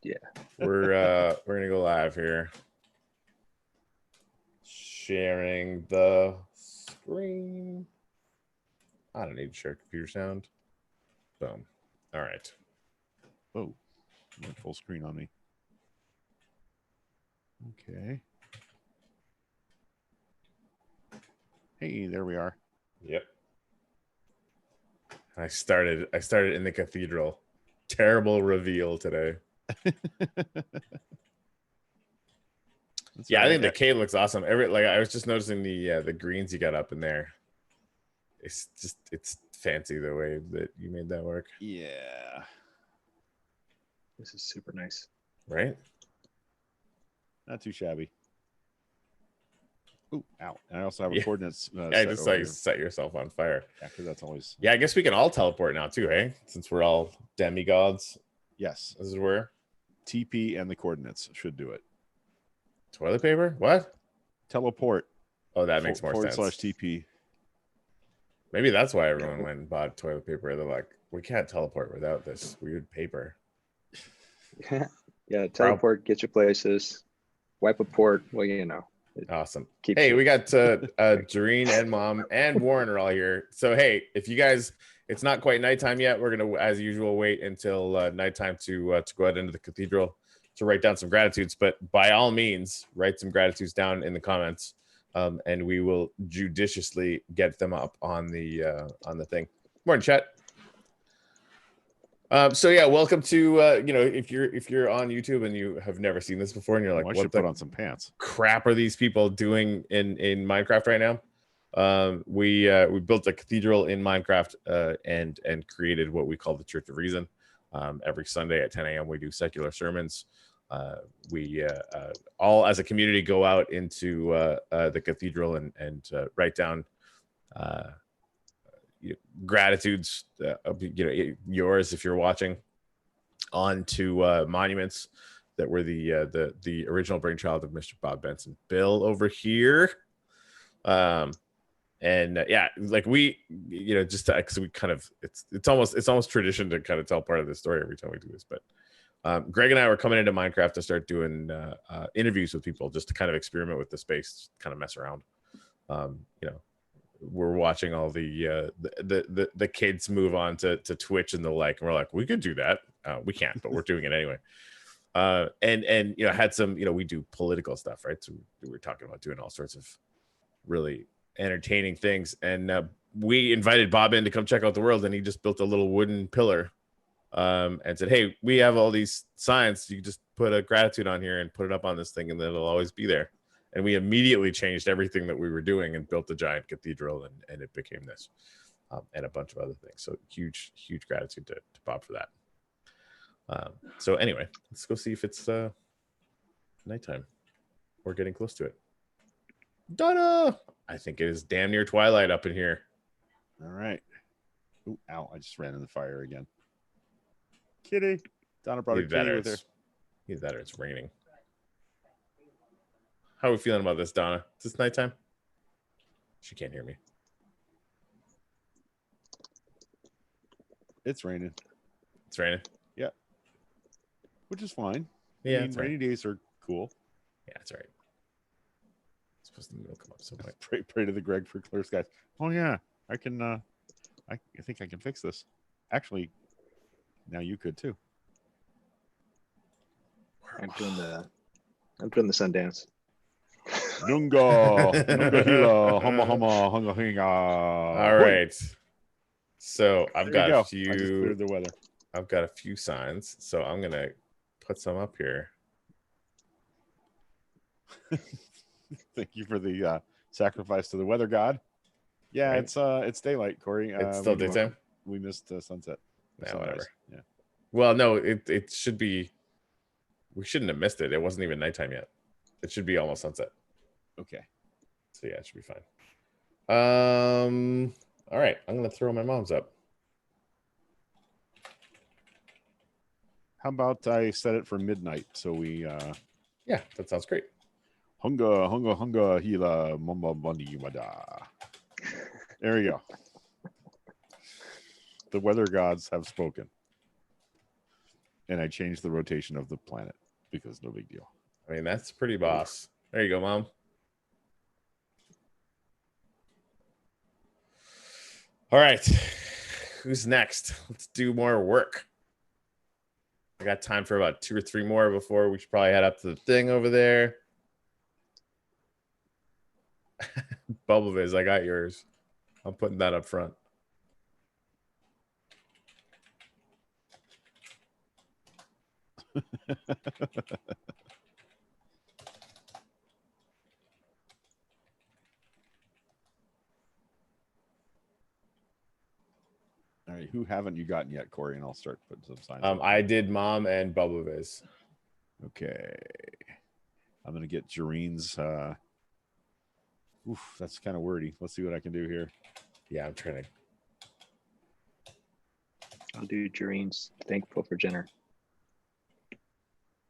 Yeah. We're gonna go live here. Sharing the screen. I don't need to share computer sound. Boom. All right. Oh, went full screen on me. Okay. Hey, there we are. Yep. I started in the cathedral. Terrible reveal today. Yeah, right. I think the cave looks awesome. I was just noticing the greens you got up in there. It's fancy the way that you made that work. Yeah. This is super nice. Right? Not too shabby. Ooh, ow. And I also have a coordinates. I just saw you set yourself on fire. Yeah, because that's always... Yeah, I guess we can all teleport now too, hey? Since we're all demigods. Yes. This is where? TP and the coordinates should do it. Toilet paper? What? Teleport. Oh, that makes more sense. /TP. Maybe that's why everyone went and bought toilet paper. They're like, we can't teleport without this weird paper. Yeah, teleport, get your places, wipe a port. Well, you know. Awesome. Hey, we got Doreen and Mom and Warren are all here. So, hey, if you guys, it's not quite nighttime yet. We're going to, as usual, wait until nighttime to go out into the cathedral to write down some gratitudes. But by all means, write some gratitudes down in the comments. And we will judiciously get them up on the thing. Morning, chat. So yeah, welcome to if you're on YouTube and you have never seen this before and you're like, I should put on some pants. Crap are these people doing in Minecraft right now? We built a cathedral in Minecraft and created what we call the Church of Reason. Every Sunday at 10 a.m. we do secular sermons. We all as a community go out into the cathedral and write down gratitudes, yours if you're watching, onto monuments that were the original brainchild of Mr. Bob Benson. Bill over here, yeah, like we, just because we kind of it's almost tradition to kind of tell part of the story every time we do this, but Greg and I were coming into Minecraft to start doing interviews with people just to kind of experiment with the space, kind of mess around. We're watching all the kids move on to Twitch and the like, and we're like, we could do that. We can't, but we're doing it anyway. And had some, we do political stuff, right? So we were talking about doing all sorts of really entertaining things, and we invited Bob in to come check out the world, and he just built a little wooden pillar and said, hey, we have all these signs, you can just put a gratitude on here and put it up on this thing, and then it'll always be there. And we immediately changed everything that we were doing and built a giant cathedral, and it became this, and a bunch of other things. So huge gratitude to Bob for that. So anyway, let's go see if it's nighttime. We're getting close to it. Donna! I think it is damn near twilight up in here. All right. Ooh, ow, I just ran in the fire again. Kitty. Donna brought a kitty with her. Either that or it's raining. How are we feeling about this, Donna? Is this nighttime? She can't hear me. It's raining. It's raining? Yeah. Which is fine. Yeah, rainy days are cool. Yeah, that's right. It's supposed to come up somewhere. Pray to the Greg for clear skies. Oh yeah, I can. I think I can fix this. Actually, now you could too. I'm doing the Sundance. Nunga hila hama hama hunga hinga. All right. So I've got a few. I just cleared the weather. I've got a few signs, so I'm gonna put some up here. Thank you for the sacrifice to the weather god. Yeah, right. It's daylight, Corey. It's still daytime. We missed sunset. Yeah, whatever. Yeah. Well, no, it should be. We shouldn't have missed it. It wasn't even nighttime yet. It should be almost sunset. Okay. So yeah, it should be fine. All right, I'm gonna throw my mom's up. How about I set it for midnight so we yeah, that sounds great. Hunga hila mamba bunny wada. There we go. The weather gods have spoken. and I changed the rotation of the planet because no big deal. I mean, that's pretty boss. There you go, Mom. All right. Who's next? Let's do more work. I got time for about 2 or 3 more before we should probably head up to the thing over there. Bubble Viz, I got yours. I'm putting that up front. All right, who haven't you gotten yet, Corey? And I'll start putting some signs. I did Mom and Bubble Viz. Okay. I'm gonna get Jareen's. Oof, that's kind of wordy. Let's see what I can do here. Yeah, I'm trying to. I'll do Jareen's Thankful for Jenner.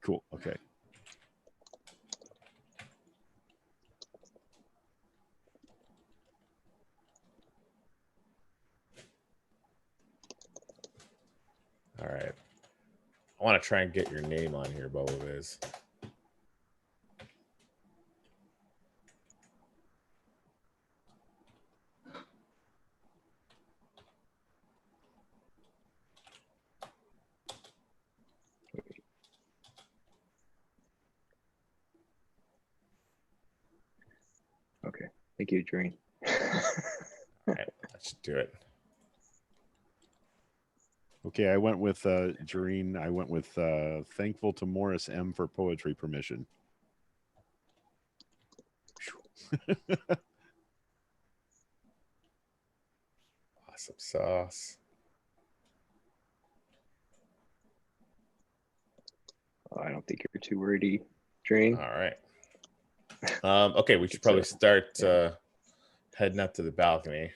Cool. Okay. All right. I want to try and get your name on here, Bubble Viz. Okay. Thank you, Jareen. All right, let's do it. Okay, I went with Jareen. I went with thankful to Morris M for poetry permission. Awesome sauce. Oh, I don't think you're too wordy, Jareen. All right. Okay, we should probably start heading up to the balcony.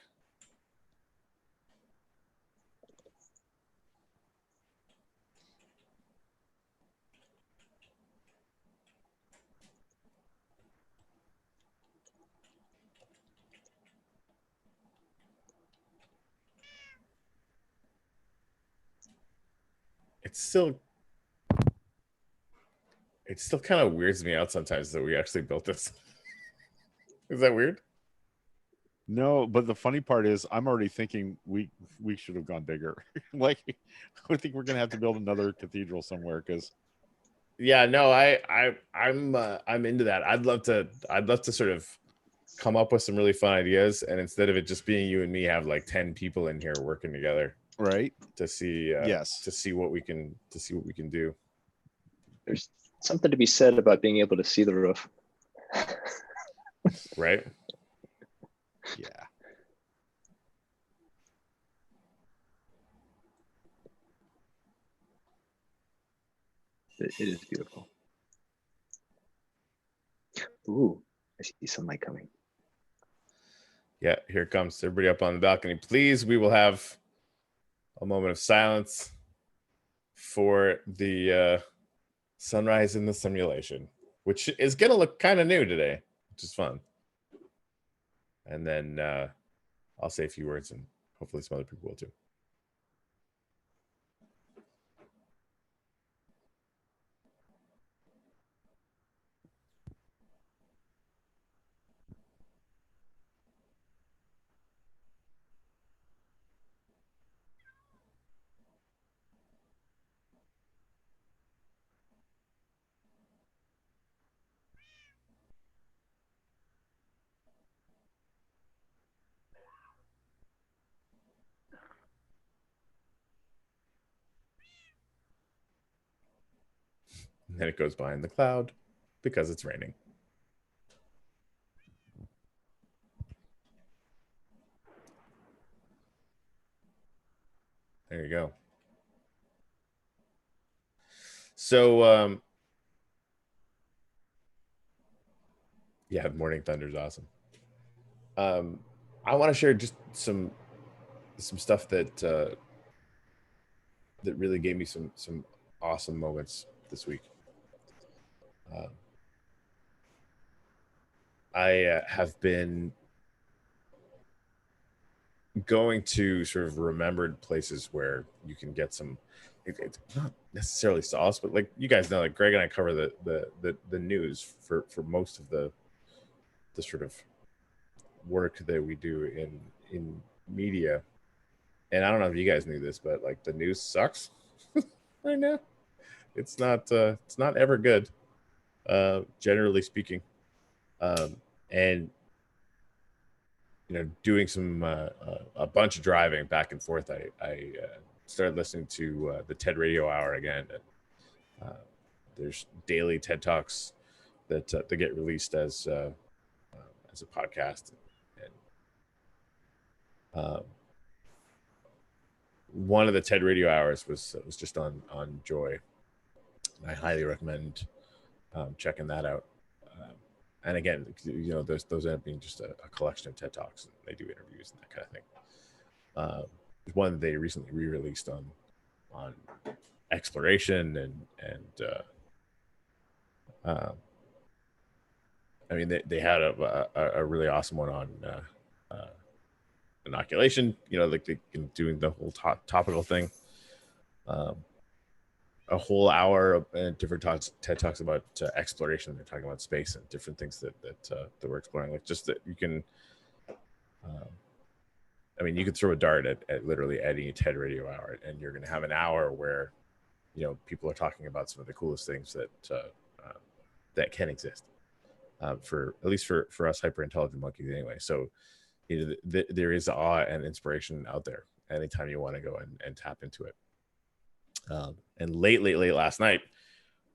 It still kind of weirds me out sometimes that we actually built this. Is that weird? No, but the funny part is I'm already thinking we should have gone bigger. Like I think we're gonna have to build another cathedral somewhere because Yeah, no, I'm into that. I'd love to sort of come up with some really fun ideas, and instead of it just being you and me, have like 10 people in here working together right. to see Yes. to see what we can do. There's something to be said about being able to see the roof. Right? Yeah. It is beautiful. Ooh, I see sunlight coming. Yeah, here it comes. Everybody up on the balcony, please. We will have a moment of silence for the sunrise in the simulation, which is gonna look kind of new today, which is fun. And then I'll say a few words, and hopefully some other people will too. And then it goes behind the cloud because it's raining. There you go. So, yeah, Morning Thunder is awesome. I want to share just some stuff that that really gave me some awesome moments this week. I have been going to sort of remembered places where you can get some it's not necessarily sauce, but like you guys know, like Greg and I cover the news for most of the sort of work that we do in media. And I don't know if you guys knew this, but like the news sucks right now. It's not ever good, generally speaking. And doing some a bunch of driving back and forth, I started listening to the TED Radio Hour again. There's daily TED Talks that they get released as a podcast, and one of the TED Radio Hours was just on joy. I highly recommend checking that out. And again, those end up being just a collection of TED Talks, and they do interviews and that kind of thing. There's one that they recently re-released on exploration and I mean, they had a really awesome one on inoculation. Like they doing the whole topical thing. A whole hour of different TED Talks about exploration. They're talking about space and different things that we're exploring. Like just that you can, I mean, you could throw a dart at literally any TED Radio Hour, and you're going to have an hour where, people are talking about some of the coolest things that can exist. For at least for us hyper intelligent monkeys, anyway. So, there is awe and inspiration out there anytime you want to go and tap into it. And late last night,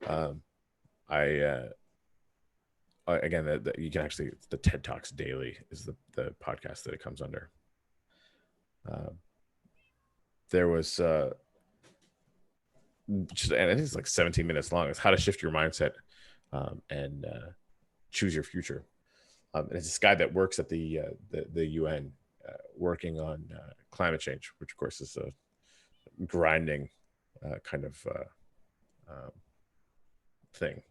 I again, you can actually, the TED Talks Daily is the podcast that it comes under. There was just, and I think it's like 17 minutes long. It's how to shift your mindset and choose your future. And it's this guy that works at the UN, working on climate change, which of course is a grinding kind of thing,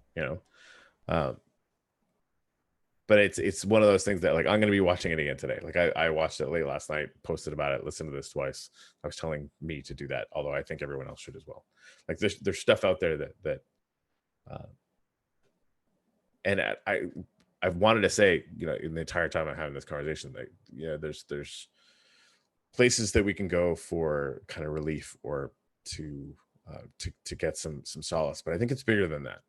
but it's one of those things that, like, I'm going to be watching it again today. Like I watched it late last night, posted about it, listened to this twice. I was telling me to do that, although I think everyone else should as well. Like there's stuff out there that and I've wanted to say, in the entire time I'm having this conversation, that there's places that we can go for kind of relief or to get some solace, but I think it's bigger than that.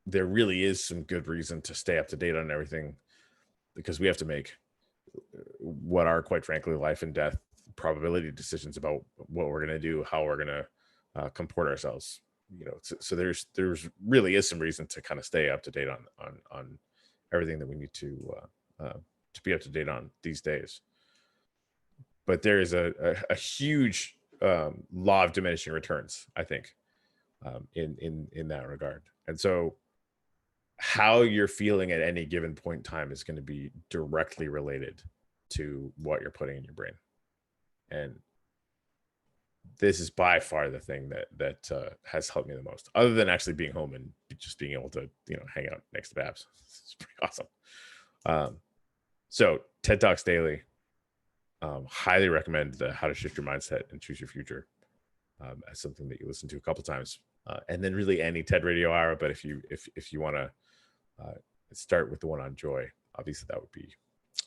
There really is some good reason to stay up to date on everything, because we have to make what are, quite frankly, life and death probability decisions about what we're going to do, how we're going to comport ourselves. So there's really is some reason to kind of stay up to date on everything that we need to be up to date on these days. But there is a huge law of diminishing returns, I think, in that regard. And so how you're feeling at any given point in time is going to be directly related to what you're putting in your brain. And this is by far the thing that has helped me the most, other than actually being home and just being able to, hang out next to Babs. It's pretty awesome. So TED Talks Daily, highly recommend the How to Shift Your Mindset and Choose Your Future as something that you listen to a couple times. And then really any TED Radio Hour. But if you want to start with the one on joy, obviously that would be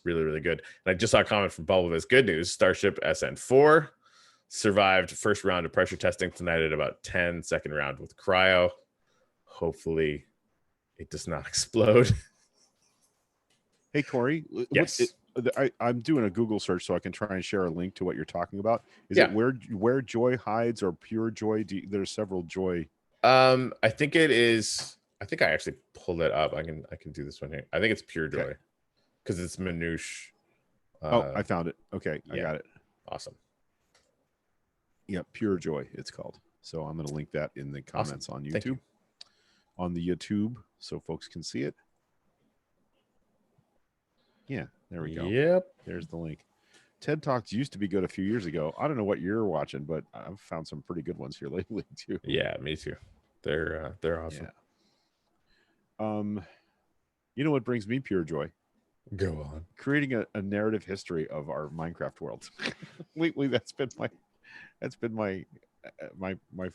really, really good. And I just saw a comment from Bubble that's good news. Starship SN4 survived first round of pressure testing tonight at about 10, second round with cryo. Hopefully it does not explode. Hey, Corey. Yes. I'm doing a Google search so I can try and share a link to what you're talking about. Is Yeah. it where joy hides or pure joy? There's several joy. I think it is. I think I actually pulled it up. I can do this one here. I think it's pure joy, because it's Manoush. I found it. Okay, yeah. I got it. Awesome. Yeah, pure joy it's called. So I'm going to link that in the comments on YouTube. On the YouTube, so folks can see it. Yeah, there we go. Yep. There's the link. TED Talks used to be good a few years ago. I don't know what you're watching, but I've found some pretty good ones here lately too. Yeah, me too. They're awesome. Yeah. You know what brings me pure joy? Go on. creating a narrative history of our Minecraft world. That's been my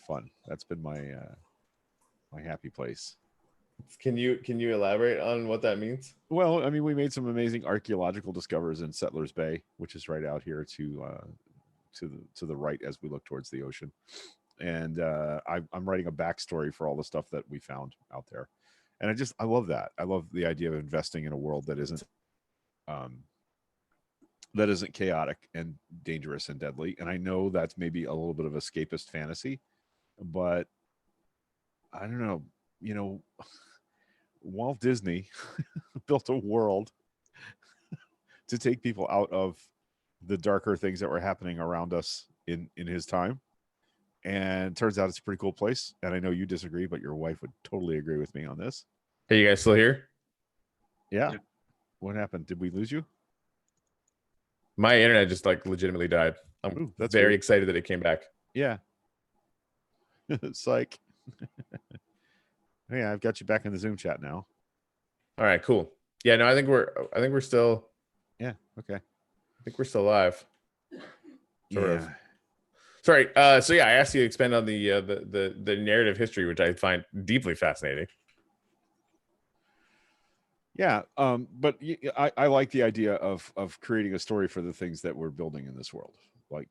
fun. That's been my happy place. Can you elaborate on what that means? Well, I mean, we made some amazing archaeological discoveries in Settlers Bay, which is right out here to the right as we look towards the ocean. And I'm writing a backstory for all the stuff that we found out there, and I love that. I love the idea of investing in a world that isn't chaotic and dangerous and deadly. And I know that's maybe a little bit of escapist fantasy, but I don't know. You know, Walt Disney built a world to take people out of the darker things that were happening around us in his time. And turns out it's a pretty cool place. And I know you disagree, but your wife would totally agree with me on this. Hey, you guys still here? Yeah. What happened? Did we lose you? My internet just like legitimately died. I'm Ooh, that's very weird. excited that it came back. Yeah. Psych. Yeah, I've got you back in the Zoom chat now. All right, cool. Yeah, no, I think we're still Yeah. Okay. I think we're still live. Sort of. Yeah. Sorry. So yeah, I asked you to expand on the narrative history, which I find deeply fascinating. Yeah, but I like the idea of creating a story for the things that we're building in this world. Like,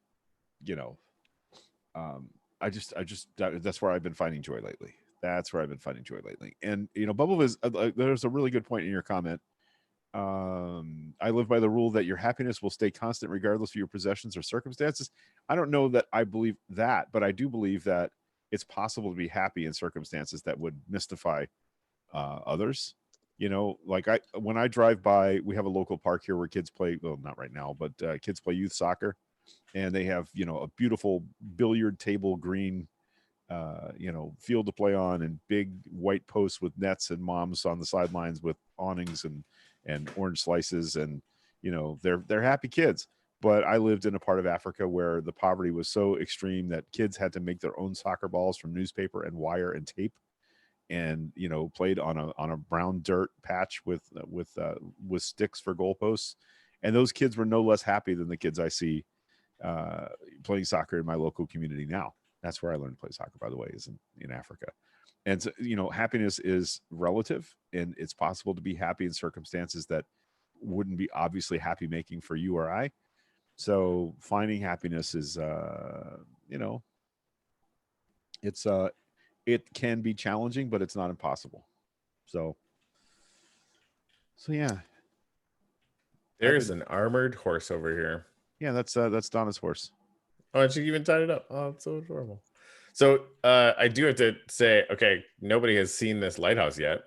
you know, that's where I've been finding joy lately. That's where I've been finding joy lately. And you know, Bubble is there's a really good point in your comment. I live by the rule that your happiness will stay constant regardless of your possessions or circumstances. I don't know that I believe that, but I do believe that it's possible to be happy in circumstances that would mystify others. You know, like when I drive by, we have a local park here where kids play, well, not right now, but kids play youth soccer, and they have, you know, a beautiful billiard table green, you know, field to play on, and big white posts with nets, and moms on the sidelines with awnings and orange slices, and you know, they're happy kids. But I lived in a part of Africa where the poverty was so extreme that kids had to make their own soccer balls from newspaper and wire and tape, and you know, played on a brown dirt patch with sticks for goalposts. And those kids were no less happy than the kids I see playing soccer in my local community now. That's where I learned to play soccer, by the way, is in Africa. And so, you know, happiness is relative, and it's possible to be happy in circumstances that wouldn't be obviously happy making for you or I. So finding happiness is you know, it's it can be challenging, but it's not impossible. So yeah. There's an armored horse over here. Yeah, that's Donna's horse. Oh, and she even tied it up. Oh, it's so adorable. So I do have to say, okay, nobody has seen this lighthouse yet.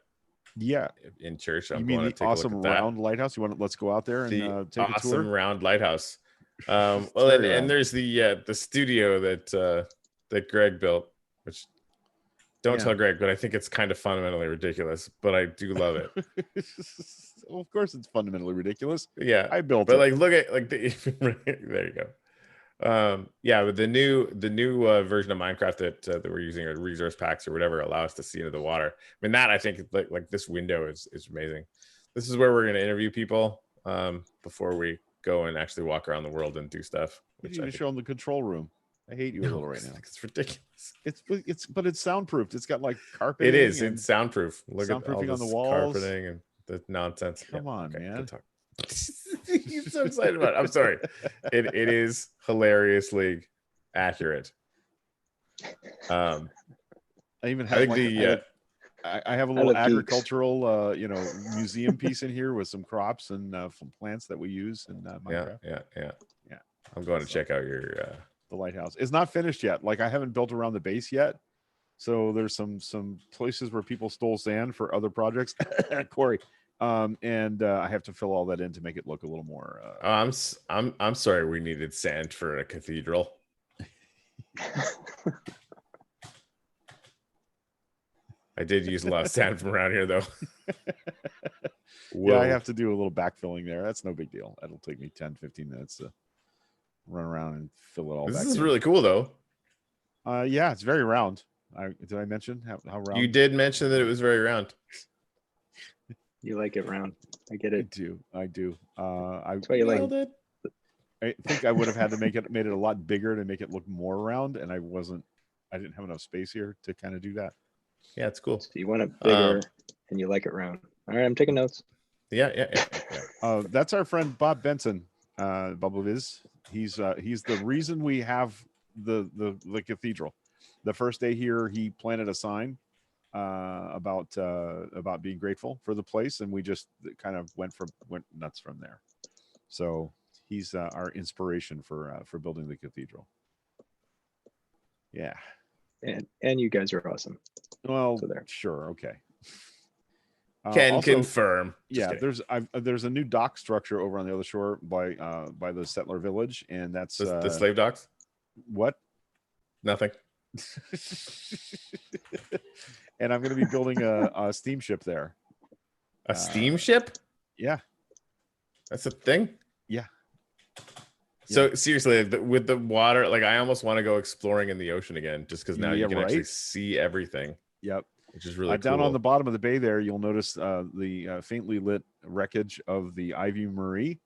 Yeah. In church. You mean the awesome round lighthouse? You want to, let's go out there and take a tour? Awesome round lighthouse. Well, and there's the studio that Greg built, which don't tell Greg, but I think it's kind of fundamentally ridiculous, but I do love it. Well, of course it's fundamentally ridiculous. Yeah, I built it. But like, look at like there you go. Yeah, but the new version of Minecraft that we're using, or resource packs or whatever, allow us to see into the water. I mean, that I think like this window is amazing. This is where we're going to interview people before we go and actually walk around the world and do stuff. You need to show them the control room. I hate you a little right now. It's ridiculous. But it's soundproofed. It's got like carpet. It is. It's soundproof. Look at all on this the walls, carpeting and the nonsense. Come on, man. You're so excited about it. I'm sorry. It is hilariously accurate. I even have I have a little agricultural you know, museum piece in here with some crops and some plants that we use in Minecraft. Yeah. I'm going to check out your the lighthouse. It's not finished yet. Like, I haven't built around the base yet. So there's some places where people stole sand for other projects. Corey. And I have to fill all that in to make it look a little more I'm sorry, we needed sand for a cathedral. I did use a lot of sand from around here, though. Yeah, I have to do a little backfilling there. That's no big deal. That'll take me 10-15 minutes to run around and fill it all. This is really cool, though. Yeah, it's very round. Did I mention how round? You did mention that it was very round. You like it round. I get I it. do. That's why you like. Nailed it. I think I would have had to made it a lot bigger to make it look more round, and I didn't have enough space here to kind of do that. Yeah, it's cool. So you want it bigger, and you like it round. All right, I'm taking notes. Yeah. That's our friend Bob Benson, Bubble Viz. He's the reason we have the cathedral. The first day here, he planted a sign about being grateful for the place, and we just kind of went nuts from there. So he's our inspiration for building the cathedral. Yeah. And you guys are awesome. Well, So there. sure, okay. Can also, confirm. Just Yeah, kidding. there's a new dock structure over on the other shore by the settler village, and that's the slave docks. what? Nothing. And I'm going to be building a steamship there. A steamship? Yeah. That's a thing. Yeah. So seriously, with the water, like I almost want to go exploring in the ocean again, just because now you can actually see everything. Yep. Which is really cool. Down on the bottom of the bay there, you'll notice the faintly lit wreckage of the Ivy Marie,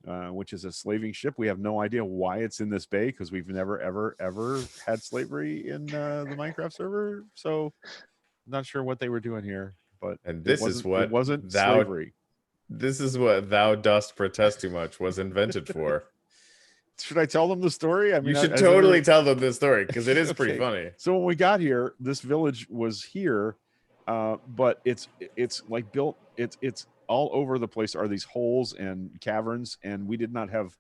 which is a slaving ship. We have no idea why it's in this bay because we've never, ever had slavery in the Minecraft server. So I'm not sure what they were doing here. But this is what it wasn't slavery. This is what thou dost protest too much was invented for. Should I tell them the story? I mean, you should totally tell them this story because it is pretty funny. So when we got here, this village was here, but it's like built. It's all over the place. Are these holes and caverns, and we did not have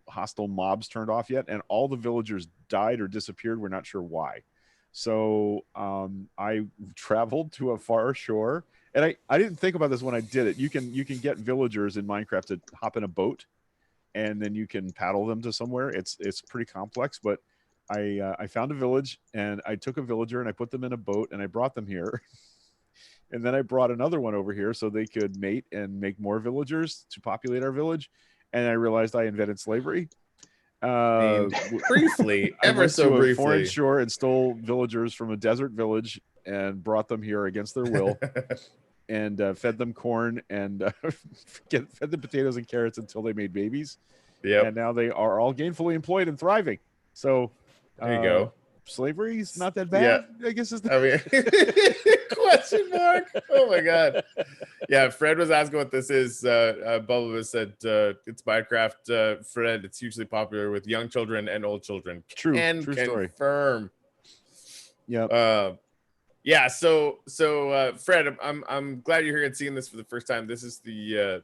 hostile mobs turned off yet, and all the villagers died or disappeared. We're not sure why. So I traveled to a far shore, and I didn't think about this when I did it. You can get villagers in Minecraft to hop in a boat, and then you can paddle them to somewhere. It's pretty complex, but I found a village, and I took a villager and I put them in a boat and I brought them here. And then I brought another one over here so they could mate and make more villagers to populate our village. And I realized I invented slavery. Briefly, ever so briefly, a foreign shore and stole villagers from a desert village and brought them here against their will. And fed them corn and fed them potatoes and carrots until they made babies. Yeah. And now they are all gainfully employed and thriving. So there you go. Slavery is not that bad. Yeah. I guess I mean, question mark. Oh my god. Yeah, Fred was asking what this is. Bubba said it's Minecraft. Fred, it's hugely popular with young children and old children. True confirm. Story. Yeah. Yeah, so Fred, I'm glad you're here and seeing this for the first time. This is the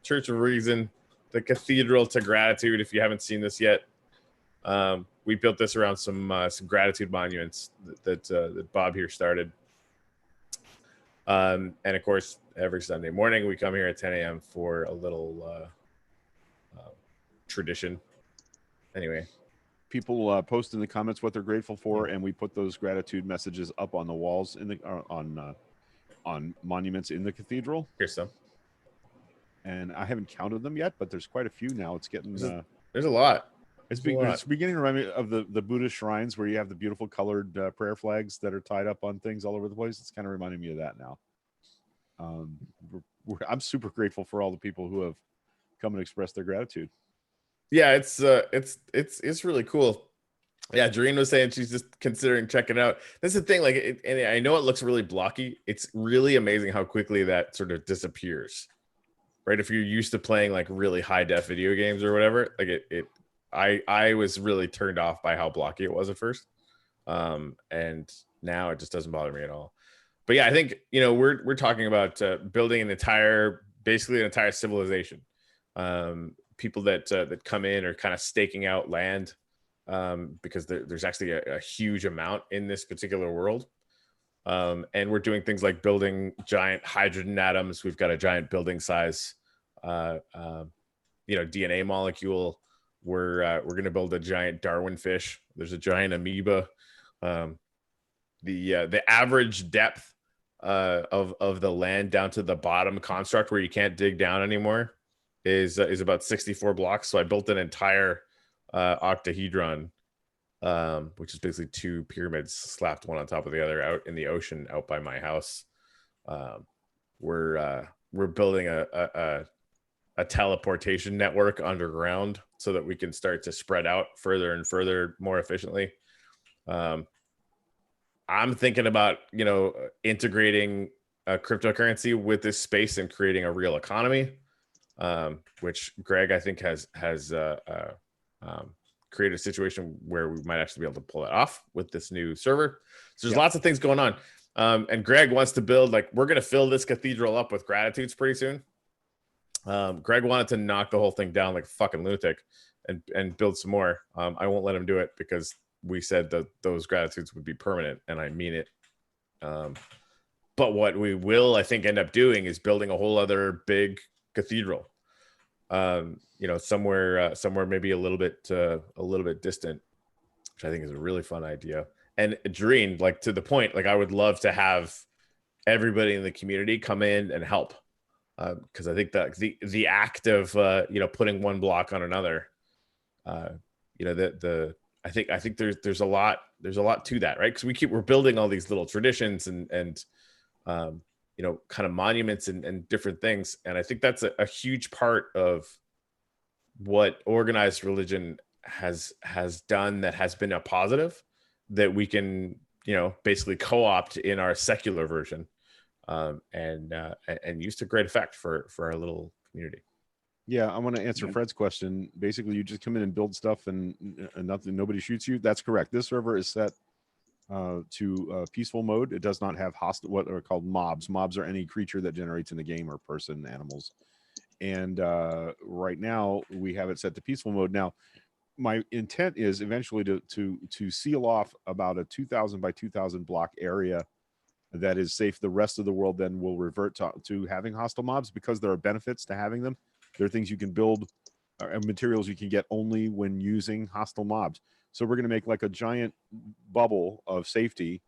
Church of Reason, the Cathedral to Gratitude. If you haven't seen this yet, we built this around some gratitude monuments that Bob here started. And of course, every Sunday morning we come here at 10 a.m. for a little tradition. Anyway. People post in the comments what they're grateful for, and we put those gratitude messages up on the walls in the on monuments in the cathedral. Here's some, and I haven't counted them yet, but there's quite a few now. It's getting there's a lot. It's beginning to remind me of the Buddhist shrines where you have the beautiful colored prayer flags that are tied up on things all over the place. It's kind of reminding me of that now. I'm super grateful for all the people who have come and expressed their gratitude. Yeah, it's really cool. Yeah, Doreen was saying she's just considering checking it out. That's the thing, like, and I know it looks really blocky. It's really amazing how quickly that sort of disappears, right? If you're used to playing like really high def video games or whatever, like I was really turned off by how blocky it was at first, and now it just doesn't bother me at all. But yeah, I think we're talking about building basically an entire civilization. People that come in are kind of staking out land because there's actually a huge amount in this particular world. And we're doing things like building giant hydrogen atoms. We've got a giant building size, DNA molecule. We're going to build a giant Darwin fish. There's a giant amoeba. The average depth of the land down to the bottom construct where you can't dig down anymore is about 64 blocks. So I built an entire octahedron, which is basically two pyramids slapped one on top of the other out in the ocean out by my house. we're building a teleportation network underground so that we can start to spread out further and further more efficiently. I'm thinking about, integrating a cryptocurrency with this space and creating a real economy, which Greg, I think, has created a situation where we might actually be able to pull it off with this new server. So there's lots of things going on. And Greg wants to build, we're going to fill this cathedral up with gratitudes pretty soon. Greg wanted to knock the whole thing down like a fucking lunatic and build some more. I won't let him do it because we said that those gratitudes would be permanent, and I mean it. But what we will, I think, end up doing is building a whole other big cathedral. Somewhere maybe a little bit distant, which I think is a really fun idea. And Doreen, to the point, I would love to have everybody in the community come in and help, because I think that the act of putting one block on another, I think there's a lot to that, right? Because we're building all these little traditions and kind of monuments and different things, and I think that's a huge part of what organized religion has done that has been a positive that we can basically co-opt in our secular version, and use to great effect for our little community. Yeah, I want to answer Fred's question. Basically, you just come in and build stuff, and nobody shoots you. That's correct. This server is set to peaceful mode. It does not have hostile, what are called mobs. Mobs are any creature that generates in the game, or person, animals. And right now we have it set to peaceful mode. Now, my intent is eventually to seal off about a 2,000 by 2,000 block area that is safe. The rest of the world then will revert to having hostile mobs, because there are benefits to having them. There are things you can build, materials you can get only when using hostile mobs. So we're going to make a giant bubble of safety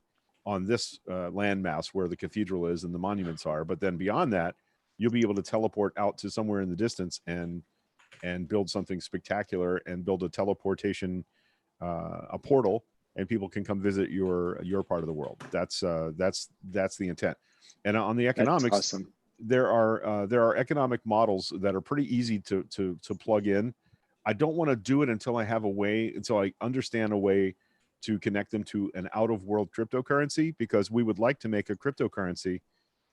on this landmass where the cathedral is and the monuments are. But then beyond that, you'll be able to teleport out to somewhere in the distance and build something spectacular, and build a teleportation, a portal, and people can come visit your part of the world. That's the intent. And on the economics, that's awesome. There are economic models that are pretty easy to plug in. I don't want to do it until I understand a way to connect them to an out-of-world cryptocurrency, because we would like to make a cryptocurrency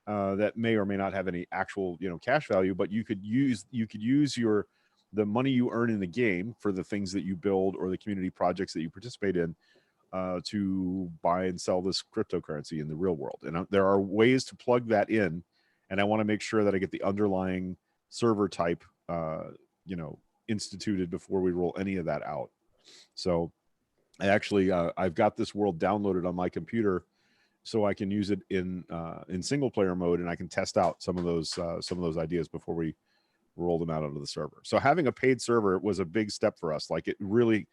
that may or may not have any actual cash value, but you could use the money you earn in the game for the things that you build or the community projects that you participate in to buy and sell this cryptocurrency in the real world. And there are ways to plug that in, and I want to make sure that I get the underlying server type instituted before we roll any of that out. So I actually I've got this world downloaded on my computer, so I can use it in single player mode, and I can test out some of those ideas before we roll them out onto the server. So having a paid server was a big step for us. It really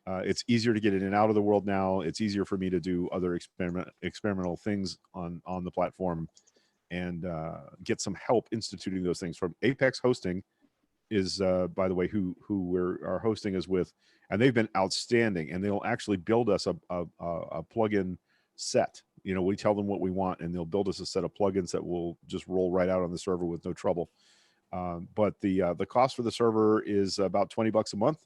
it's easier to get in and out of the world now. It's easier for me to do other experimental things on the platform, and get some help instituting those things from Apex Hosting. Is by the way who our hosting is with, and they've been outstanding, and they'll actually build us a plugin set. We tell them what we want, and they'll build us a set of plugins that will just roll right out on the server with no trouble. But the cost for the server is about $20 a month,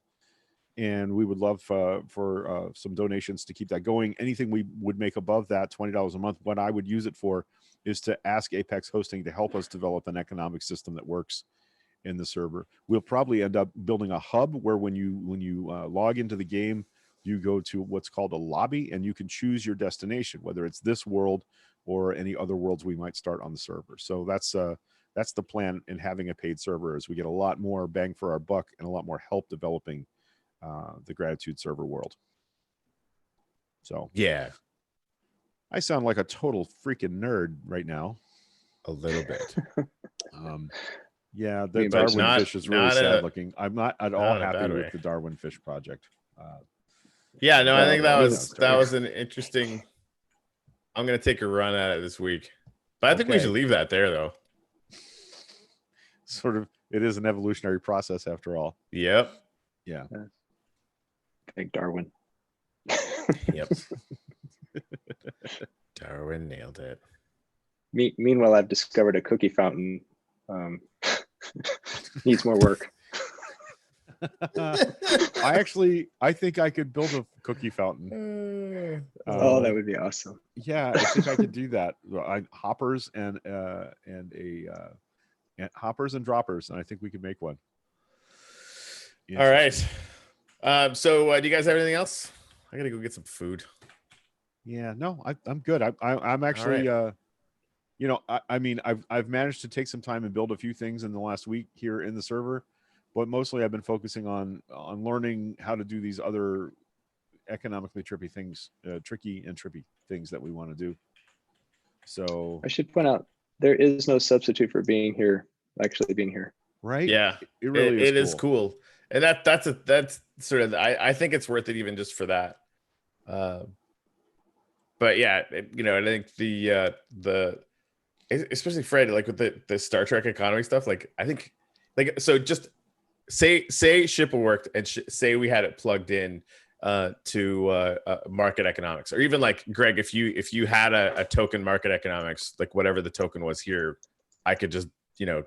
and we would love for some donations to keep that going. Anything we would make above that $20 a month, what I would use it for is to ask Apex Hosting to help us develop an economic system that works in the server. We'll probably end up building a hub where when you log into the game, you go to what's called a lobby, and you can choose your destination, whether it's this world or any other worlds we might start on the server. So that's the plan in having a paid server, is we get a lot more bang for our buck and a lot more help developing the Gratitude server world. So Yeah, I sound like a total freaking nerd right now. a little bit. Yeah, the But Darwin fish is really sad looking. I'm not at all not in a happy bad with way. the Darwin fish project. Yeah, no, I think that Yeah, was an interesting. I'm gonna take a run at it this week, but I think we Okay. should leave that there, though. Sort of, it is an evolutionary process after all. Yep. Yeah. Thank Darwin. Yep. Darwin nailed it. Meanwhile, I've discovered a cookie fountain. Needs more work. I think I could build a cookie fountain. Oh, that would be awesome. Yeah, I think I could do that. Hoppers and hoppers and droppers, and I think we could make one. All right. So do you guys have anything else? I gotta go get some food. Yeah, no, I'm good. I'm actually, you know, I mean, I've managed to take some time and build a few things in the last week here in the server, but mostly I've been focusing on learning how to do these other economically tricky things that we want to do. So I should point out there is no substitute for being here, actually being here. right, Yeah, it really it is is cool, and that's sort of I think it's worth it even just for that. But yeah, you know, I think the especially Fred, like with the Star Trek economy stuff, like I think like so just say Shipple worked and say we had it plugged in to market economics, or even like Greg, if you had a token market economics, like whatever the token was here, I could just, you know,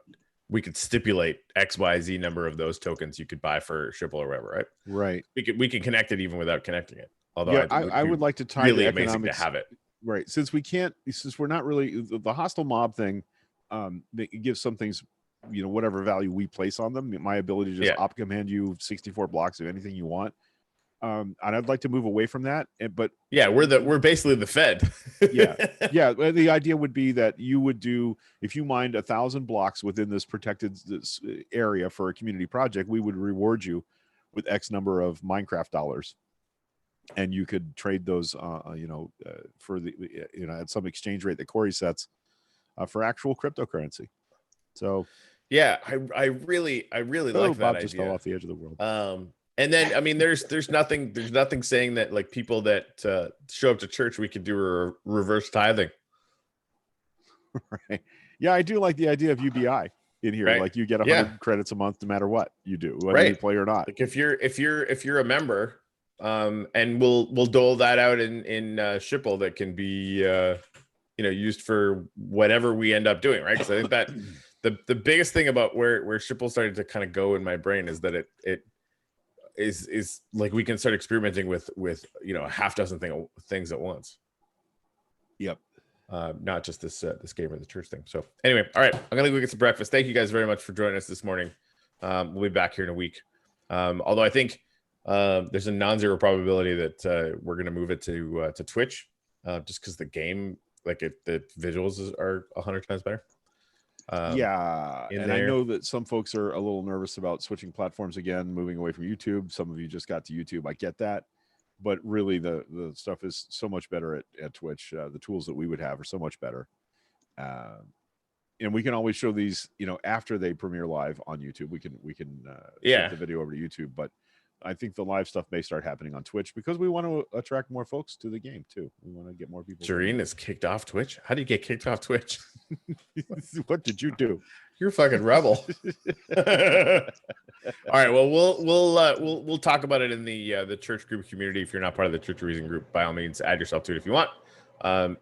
we could stipulate XYZ number of those tokens you could buy for Shipple or whatever, right? right. We can connect it even without connecting it. Although Yeah, I would like to tie really the amazing economics, to have it. right, since we're not really the hostile mob thing. It gives some things, you know, whatever value we place on them. My ability to just op command you 64 blocks of anything you want. And I'd like to move away from that. But yeah, we're basically the Fed. yeah. The idea would be that you would do, if you mined 1,000 blocks within this protected area for a community project, we would reward you with X number of Minecraft dollars, and you could trade those, for the, you know, at some exchange rate that Corey sets for actual cryptocurrency. So yeah, I really like that Bob idea. just fell off the edge of the world. And then I mean, there's nothing saying that like people that show up to church, we could do reverse tithing. Right. Yeah, I do like the idea of UBI in here. Right. Like you get 100 credits a month no matter what you do, whether you play or not. Like if you're a member, and we'll dole that out in Shipple that can be used for whatever we end up doing, right? Because I think that the biggest thing about where Shipple started to kind of go in my brain is that it is like we can start experimenting with a half dozen things at once. Yep. Not just this game or the church thing. So anyway, all right, I'm gonna go get some breakfast. Thank you guys very much for joining us this morning. We'll be back here in a week. Although I think there's a non-zero probability that we're gonna move it to Twitch, just because the game, like the visuals are 100 times better. Yeah, and I know that some folks are a little nervous about switching platforms again, moving away from YouTube. Some of you just got to YouTube. I get that, but really the stuff is so much better at Twitch. The tools that we would have are so much better, and we can always show these, after they premiere live on YouTube. We can flip the video over to YouTube, but I think the live stuff may start happening on Twitch because we want to attract more folks to the game too. We want to get more people. Jareen is kicked off Twitch. How do you get kicked off Twitch? What did you do? You're a fucking rebel. All right. Well, we'll talk about it in the church group community. If you're not part of the Church of Reason group, by all means, add yourself to it if you want. We'll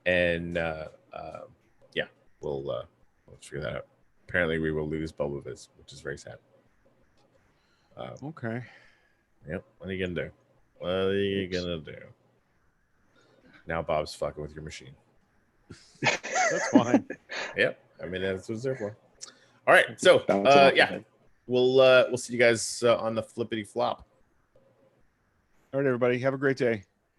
figure that out. Apparently, we will lose Bulbaviz, which is very sad. Okay. Yep. What are you gonna do? What are you gonna do? Now Bob's fucking with your machine. That's fine. Yep. I mean, that's what it's there for. All right. So we'll see you guys on the flippity flop. All right, everybody. Have a great day.